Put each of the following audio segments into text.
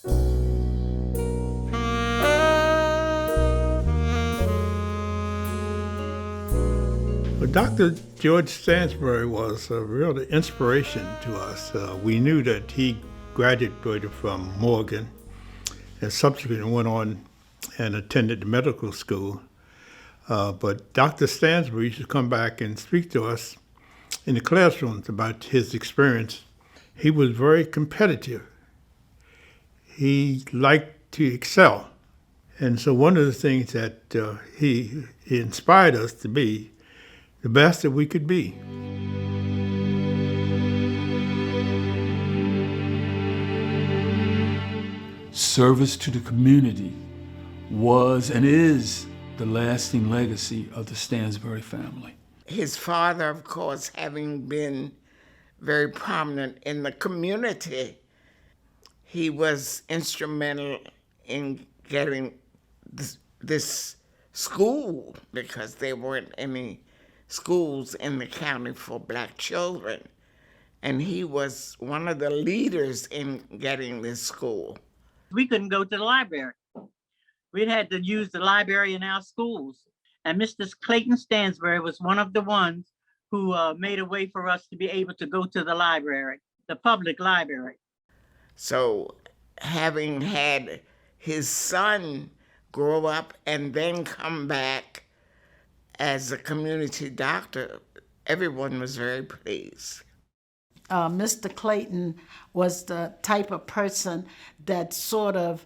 Well, Dr. George Stansbury was a real inspiration to us. We knew that he graduated from Morgan and subsequently went on and attended the medical school. But Dr. Stansbury used to come back and speak to us in the classrooms about his experience. He was very competitive. He liked to excel. And so one of the things that he inspired us to be the best that we could be. Service to the community was and is the lasting legacy of the Stansbury family. His father, of course, having been very prominent in the community, he was instrumental in getting this school, because there weren't any schools in the county for black children. And he was one of the leaders in getting this school. We couldn't go to the library. We'd had to use the library in our schools. And Mr. Clayton Stansbury was one of the ones who made a way for us to be able to go to the library, the public library. So having had his son grow up and then come back as a community doctor, everyone was very pleased. Mr. Clayton was the type of person that sort of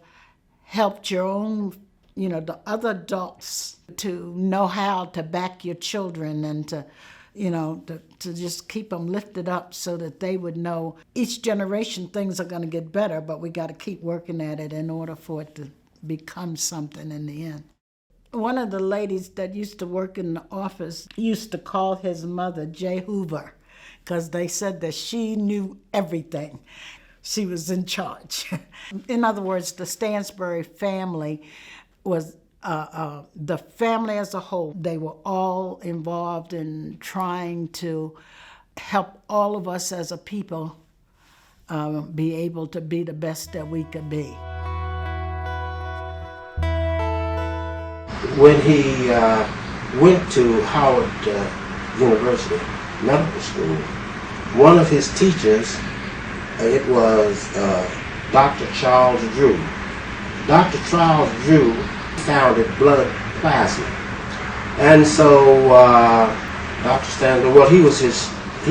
helped your own, the other adults to know how to back your children and to just keep them lifted up so that they would know each generation things are going to get better, but we got to keep working at it in order for it to become something in the end. One of the ladies that used to work in the office used to call his mother J. Hoover, because they said that she knew everything. She was in charge. In other words, the Stansbury family was the family as a whole. They were all involved in trying to help all of us as a people be able to be the best that we could be. When he went to Howard University Medical School, one of his teachers, it was Dr. Charles Drew. Dr. Charles Drew founded blood plasma. And so Dr. Stansbury, well, he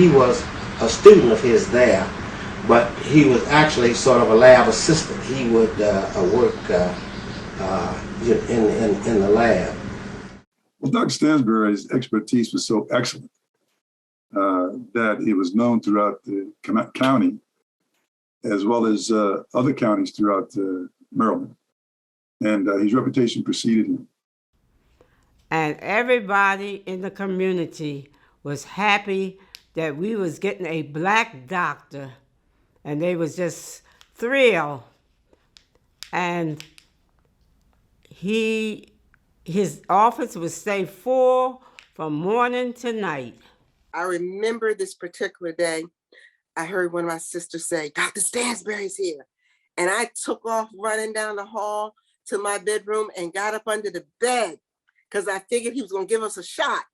was a student of his there, but he was actually sort of a lab assistant. He would work in the lab. Well, Dr. Stansbury's expertise was so excellent that it was known throughout the county, as well as other counties throughout Maryland. And his reputation preceded him. And everybody in the community was happy that we was getting a black doctor, and they was just thrilled. And his office would stay full from morning to night. I remember this particular day, I heard one of my sisters say, Dr. Stansbury's here. And I took off running down the hall to my bedroom and got up under the bed because I figured he was going to give us a shot.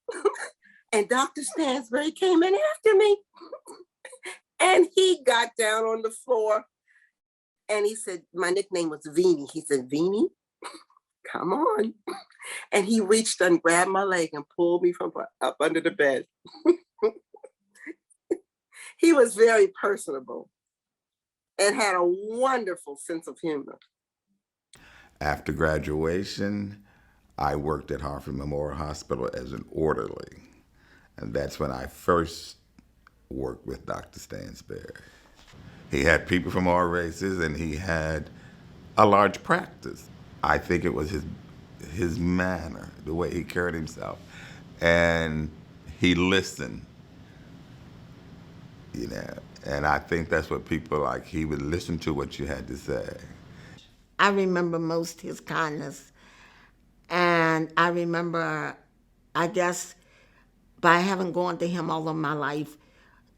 And Dr. Stansbury came in after me. And he got down on the floor and he said, my nickname was Veenie. He said, Veenie, come on. And he reached and grabbed my leg and pulled me from up under the bed. He was very personable and had a wonderful sense of humor. After graduation, I worked at Hartford Memorial Hospital as an orderly. And that's when I first worked with Dr. Stansbury. He had people from all races and he had a large practice. I think it was his manner, the way he carried himself. And he listened, and I think that's what people like. He would listen to what you had to say. I remember most his kindness. And I remember, I guess, by having gone to him all of my life,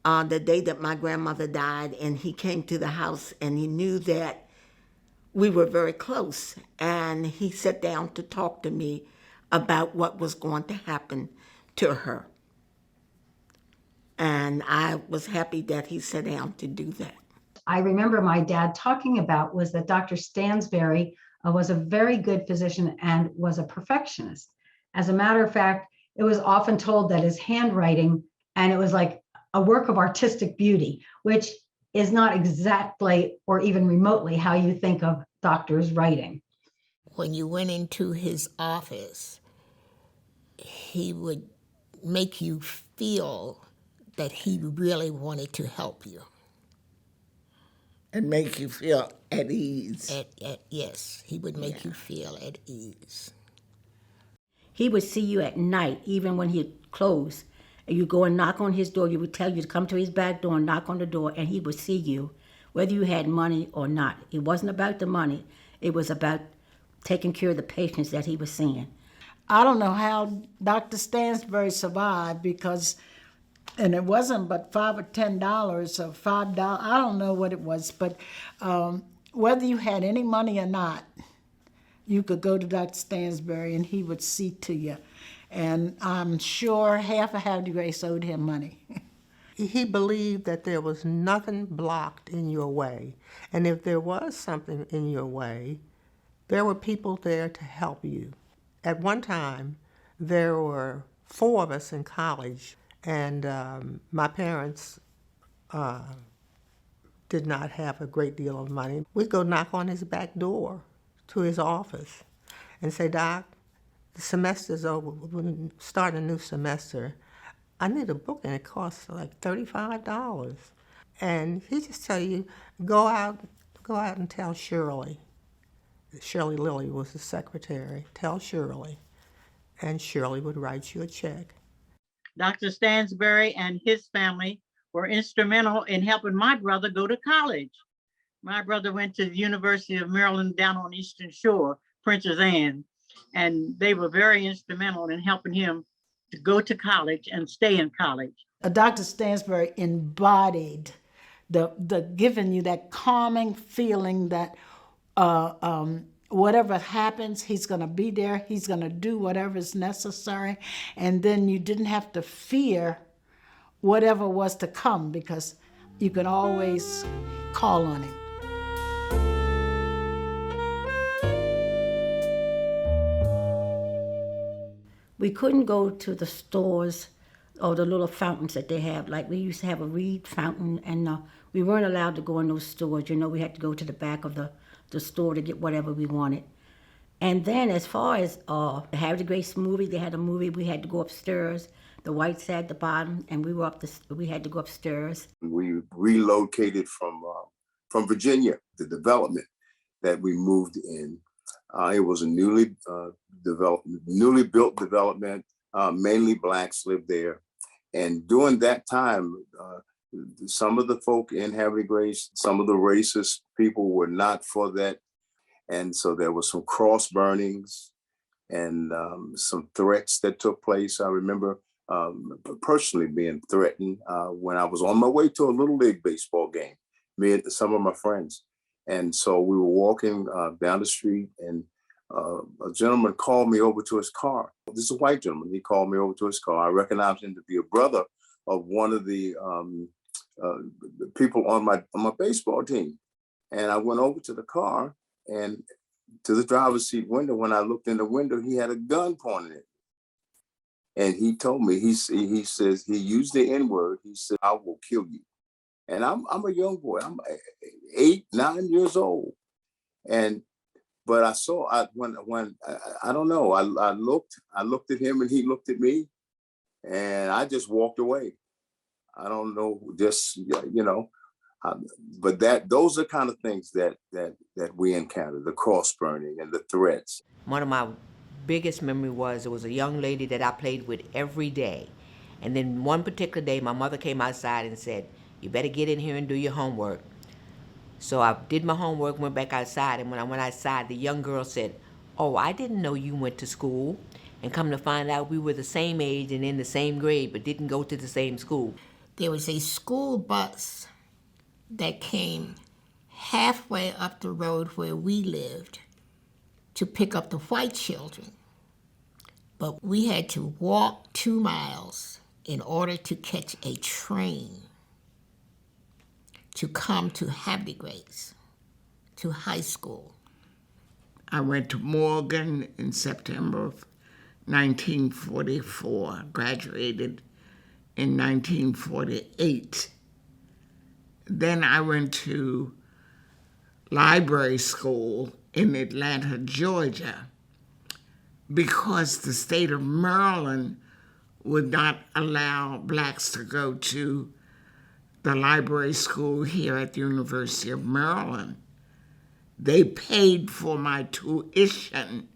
the day that my grandmother died, and he came to the house and he knew that we were very close, and he sat down to talk to me about what was going to happen to her. And I was happy that he sat down to do that. I remember my dad talking about was that Dr. Stansbury was a very good physician and was a perfectionist. As a matter of fact, it was often told that his handwriting, and it was like a work of artistic beauty, which is not exactly or even remotely how you think of doctors' writing. When you went into his office, he would make you feel that he really wanted to help you. And make you feel at ease. Yes, he would make you feel at ease. He would see you at night, even when he closed, and you go and knock on his door. You would tell you to come to his back door and knock on the door, and he would see you, whether you had money or not. It wasn't about the money. It was about taking care of the patients that he was seeing. I don't know how Dr. Stansbury survived because, and it wasn't but $5 or $10 or $5, I don't know what it was, but whether you had any money or not, you could go to Dr. Stansbury and he would see to you. And I'm sure half of Havre de Grace owed him money. He believed that there was nothing blocked in your way. And if there was something in your way, there were people there to help you. At one time, there were 4 of us in college, and my parents did not have a great deal of money. We'd go knock on his back door to his office and say, "Doc, the semester's over. We're going to start a new semester. I need a book, and it costs like $35. And he just tell you, go out and tell Shirley. Shirley Lilly was the secretary. Tell Shirley, and Shirley would write you a check. Dr. Stansbury and his family were instrumental in helping my brother go to college. My brother went to the University of Maryland down on Eastern Shore, Princess Anne, and they were very instrumental in helping him to go to college and stay in college. Dr. Stansbury embodied the giving you that calming feeling that whatever happens, he's going to be there. He's going to do whatever is necessary. And then you didn't have to fear whatever was to come because you could always call on him. We couldn't go to the stores or the little fountains that they have. Like we used to have a reed fountain, and we weren't allowed to go in those stores. You know, we had to go to the back of the store to get whatever we wanted. And then as far as the Havre de Grace movie, they had a movie, we had to go upstairs. The whites at the bottom, and we had to go upstairs. We relocated from Virginia, the development that we moved in. It was a newly built development. Mainly blacks lived there. And during that time, some of the folk in Havre de Grace, some of the racist people were not for that. And so there was some cross burnings and some threats that took place. I remember personally being threatened when I was on my way to a Little League baseball game, me and some of my friends. And so we were walking down the street, and a gentleman called me over to his car. This is a white gentleman. He called me over to his car. I recognized him to be a brother of one of the people on my baseball team. And I went over to the car and to the driver's seat window. When I looked in the window, he had a gun pointed at me. And he told me, he says, he used the N-word. He said, "I will kill you." And I'm a young boy. I'm 8, 9 years old. But I saw, I don't know, I looked at him and he looked at me, and I just walked away. I don't know, just, you know, but those are kind of things that we encountered, the cross burning and the threats. One of my biggest memory was there was a young lady that I played with every day. And then one particular day, my mother came outside and said, "You better get in here and do your homework." So I did my homework, went back outside, and when I went outside, the young girl said, "Oh, I didn't know you went to school." And come to find out, we were the same age and in the same grade, but didn't go to the same school. There was a school bus that came halfway up the road where we lived to pick up the white children. But we had to walk 2 miles in order to catch a train to come to Havre de Grace, to high school. I went to Morgan in September of 1944, graduated in 1948. Then I went to library school in Atlanta, Georgia, because the state of Maryland would not allow blacks to go to the library school here at the University of Maryland. They paid for my tuition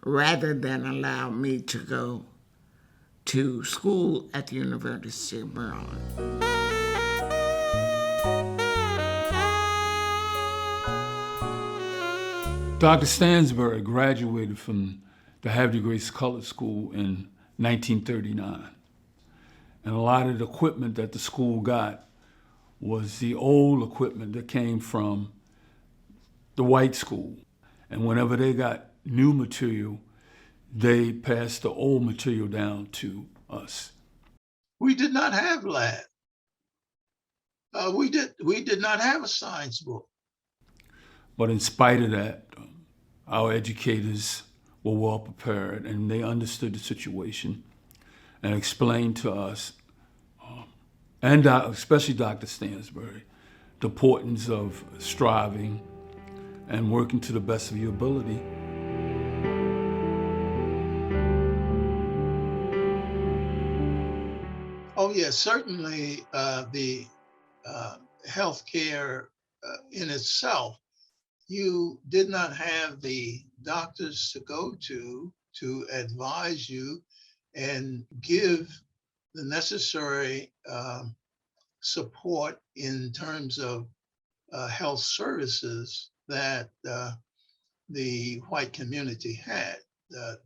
rather than allow me to go to school at the University of Maryland. Dr. Stansbury graduated from the Havre de Grace Colored School in 1939. And a lot of the equipment that the school got was the old equipment that came from the white school. And whenever they got new material, they passed the old material down to us. We did not have lab. We did not have a science book. But in spite of that, our educators were well prepared and they understood the situation and explained to us, and especially Dr. Stansbury, the importance of striving and working to the best of your ability. Oh yes, certainly the healthcare in itself, you did not have the doctors to go to advise you and give the necessary support in terms of health services that the white community had.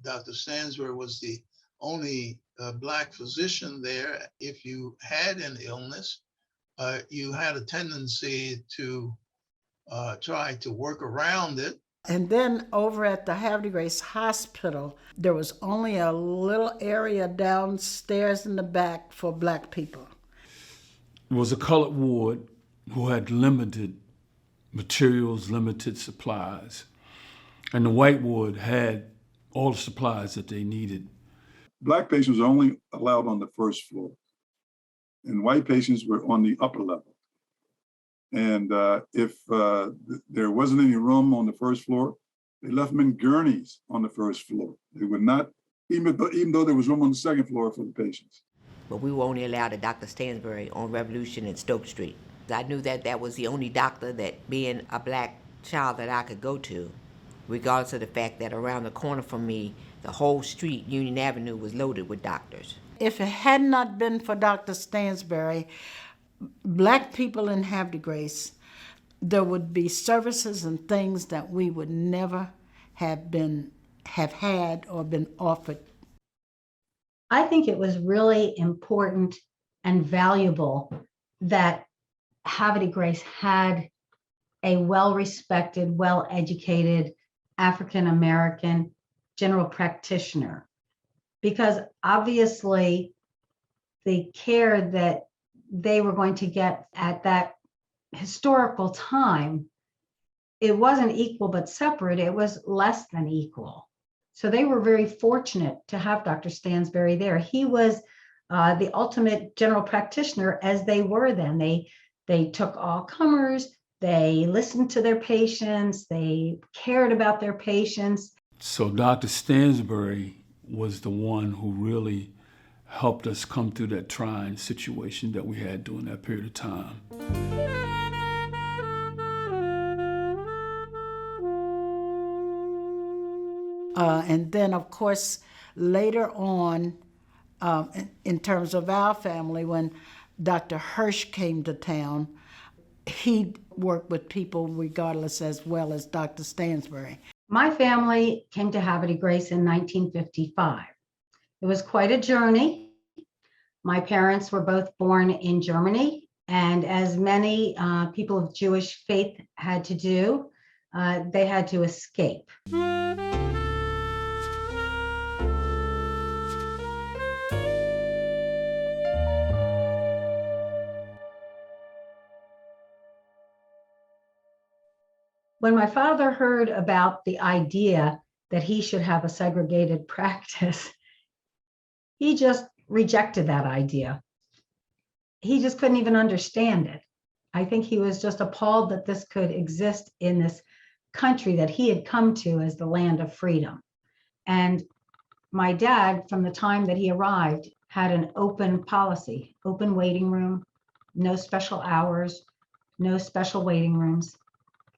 Dr. Stansbury was the only Black physician there. If you had an illness, you had a tendency to try to work around it. And then over at the Havre de Grace Hospital, there was only a little area downstairs in the back for Black people. It was a colored ward who had limited materials, limited supplies. And the white ward had all the supplies that they needed. Black patients were only allowed on the first floor, and white patients were on the upper level. And if there wasn't any room on the first floor, they left them in gurneys on the first floor. They would not, even though there was room on the second floor for the patients. But we were only allowed at Dr. Stansbury on Revolution and Stoke Street. I knew that that was the only doctor that, being a Black child, that I could go to, regardless of the fact that around the corner from me, the whole street, Union Avenue, was loaded with doctors. If it had not been for Dr. Stansbury, Black people in Havre de Grace, there would be services and things that we would never have had or been offered. I think it was really important and valuable that Havre de Grace had a well-respected, well-educated African-American general practitioner, because obviously the care that they were going to get at that historical time, it wasn't equal but separate, it was less than equal. So they were very fortunate to have Dr. Stansbury there. He was the ultimate general practitioner, as they were then. They took all comers, they listened to their patients, they cared about their patients. So Dr. Stansbury was the one who really helped us come through that trying situation that we had during that period of time. And then, of course, later on, in terms of our family, when Dr. Hirsch came to town, he worked with people regardless, as well as Dr. Stansbury. My family came to Havre de Grace in 1955. It was quite a journey. My parents were both born in Germany, And as many people of Jewish faith had to do, they had to escape. When my father heard about the idea that he should have a segregated practice, he just rejected that idea. He just couldn't even understand it. I think he was just appalled that this could exist in this country that he had come to as the land of freedom. And my dad, from the time that he arrived, had an open policy, open waiting room, no special hours, no special waiting rooms,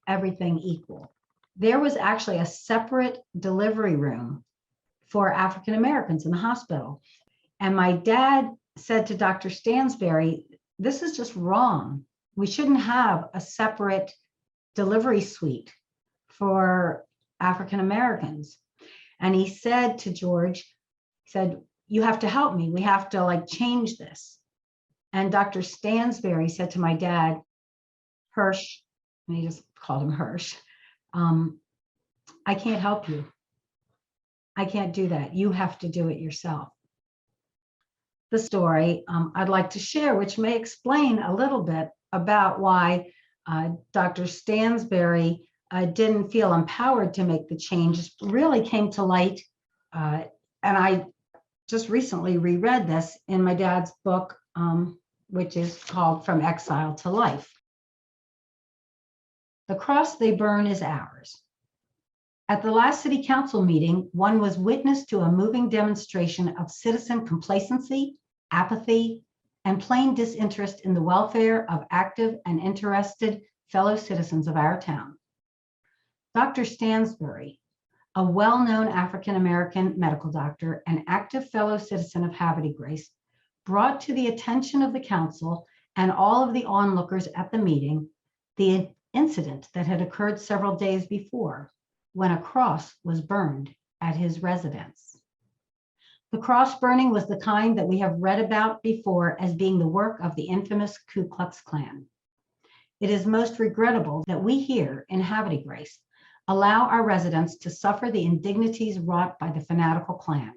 everything equal. There was actually a separate delivery room for African Americans in the hospital. And my dad said to Dr. Stansbury, this is just wrong. We shouldn't have a separate delivery suite for African Americans. And he said to George, he said, you have to help me. We have to change this. And Dr. Stansbury said to my dad, Hirsch, and he just called him Hirsch, I can't help you. I can't do that. You have to do it yourself. The story I'd like to share, which may explain a little bit about why Dr. Stansbury didn't feel empowered to make the change, really came to light. And I just recently reread this in my dad's book, which is called From Exile to Life. The cross they burn is ours. At the last city council meeting, one was witness to a moving demonstration of citizen complacency, apathy, and plain disinterest in the welfare of active and interested fellow citizens of our town. Dr. Stansbury, a well-known African-American medical doctor and active fellow citizen of Havre de Grace, brought to the attention of the council and all of the onlookers at the meeting the incident that had occurred several days before, when a cross was burned at his residence. The cross burning was the kind that we have read about before as being the work of the infamous Ku Klux Klan. It is most regrettable that we here in Havre de Grace allow our residents to suffer the indignities wrought by the fanatical Klan.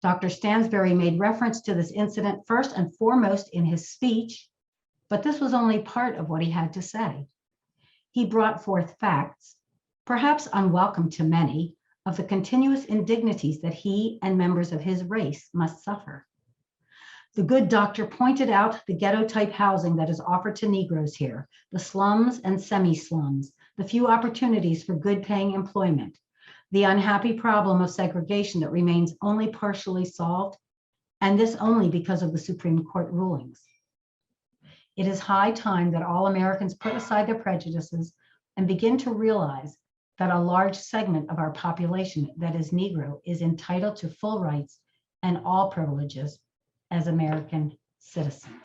Dr. Stansbury made reference to this incident first and foremost in his speech, but this was only part of what he had to say. He brought forth facts, perhaps unwelcome to many, of the continuous indignities that he and members of his race must suffer. The good doctor pointed out the ghetto-type housing that is offered to Negroes here, the slums and semi-slums, the few opportunities for good-paying employment, the unhappy problem of segregation that remains only partially solved, and this only because of the Supreme Court rulings. It is high time that all Americans put aside their prejudices and begin to realize that a large segment of our population that is Negro is entitled to full rights and all privileges as American citizens.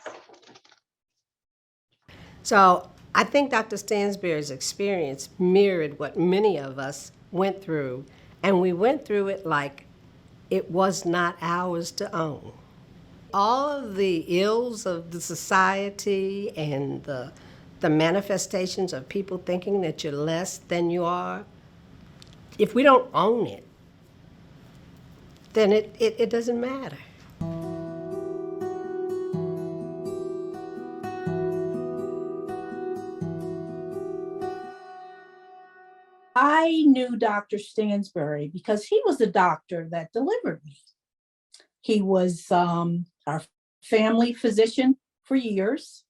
So I think Dr. Stansbury's experience mirrored what many of us went through, and we went through it like it was not ours to own. All of the ills of the society and the manifestations of people thinking that you're less than you are, if we don't own it, then it doesn't matter. I knew Dr. Stansbury because he was the doctor that delivered me. He was our family physician for years.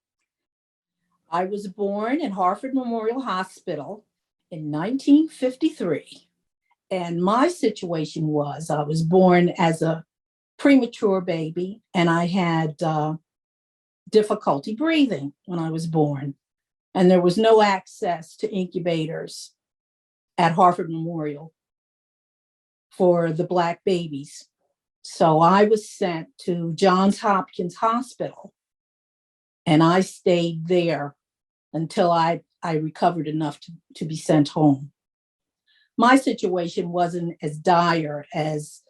I was born in Harford Memorial Hospital in 1953. And my situation was I was born as a premature baby, and I had difficulty breathing when I was born. And there was no access to incubators at Harford Memorial for the Black babies. So I was sent to Johns Hopkins Hospital, and I stayed there until I recovered enough to be sent home. My situation wasn't as dire as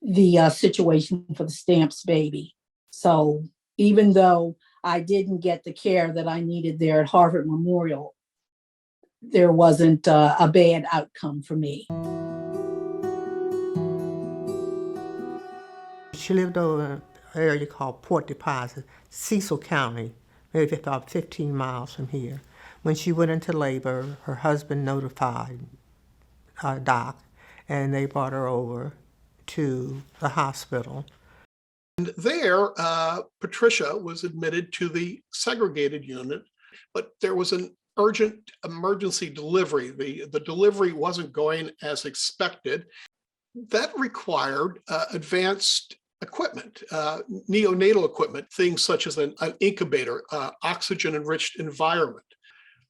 the situation for the Stamps baby. So even though I didn't get the care that I needed there at Harvard Memorial, there wasn't a bad outcome for me. She lived over in an area called Port Deposit, Cecil County, maybe about 15 miles from here. When she went into labor, her husband notified Doc, and they brought her over to the hospital. And there, Patricia was admitted to the segregated unit, but there was an urgent emergency delivery. The delivery wasn't going as expected. That required advanced equipment, neonatal equipment, things such as an incubator, oxygen-enriched environment.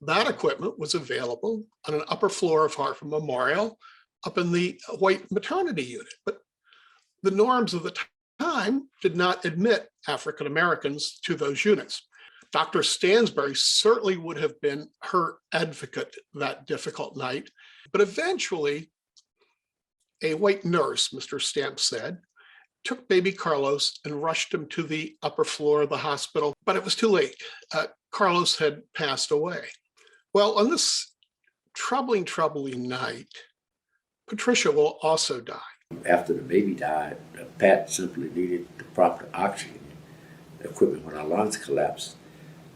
That equipment was available on an upper floor of Harvard Memorial up in the white maternity unit. But the norms of the time did not admit African Americans to those units. Dr. Stansbury certainly would have been her advocate that difficult night, but eventually a white nurse, Mr. Stamp said, took baby Carlos and rushed him to the upper floor of the hospital, but it was too late. Carlos had passed away. Well, on this troubling night, Patricia will also die. After the baby died, Pat simply needed the proper oxygen equipment when our lungs collapsed.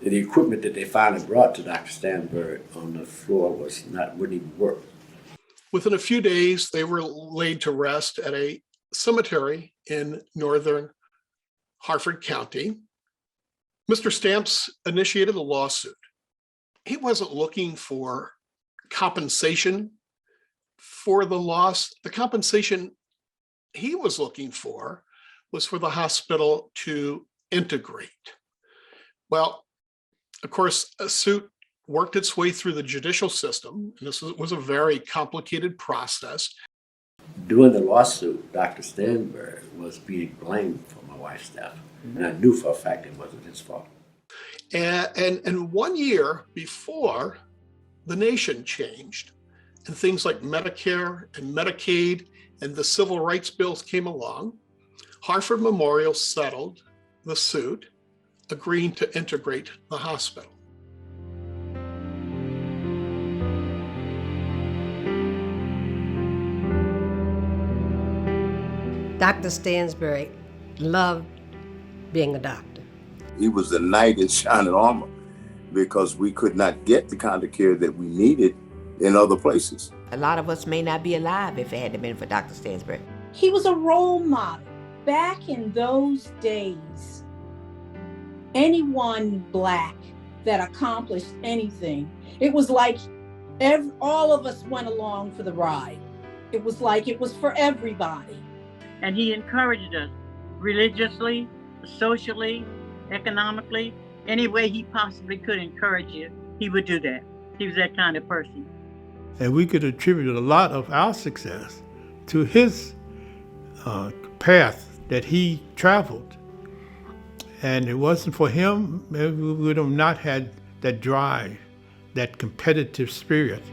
The equipment that they finally brought to Dr. Stansbury on the floor wouldn't even work. Within a few days, they were laid to rest at a cemetery in northern Harford County. Mr. Stamps initiated a lawsuit. He wasn't looking for compensation for the loss. The compensation he was looking for was for the hospital to integrate. Well, of course, a suit worked its way through the judicial system, and this was a very complicated process. During the lawsuit, Dr. Stansbury was being blamed for my wife's death, and I knew for a fact it wasn't his fault. And 1 year before the nation changed, and things like Medicare and Medicaid and the civil rights bills came along, Harford Memorial settled the suit, agreeing to integrate the hospital. Dr. Stansbury loved being a doctor. He was the knight in shining armor because we could not get the kind of care that we needed in other places. A lot of us may not be alive if it hadn't been for Dr. Stansbury. He was a role model. Back in those days, anyone Black that accomplished anything, it was like all of us went along for the ride. It was like it was for everybody. And he encouraged us religiously, socially, economically, any way he possibly could encourage you, he would do that. He was that kind of person. And we could attribute a lot of our success to his path that he traveled. And it wasn't for him, we would have not had that drive, that competitive spirit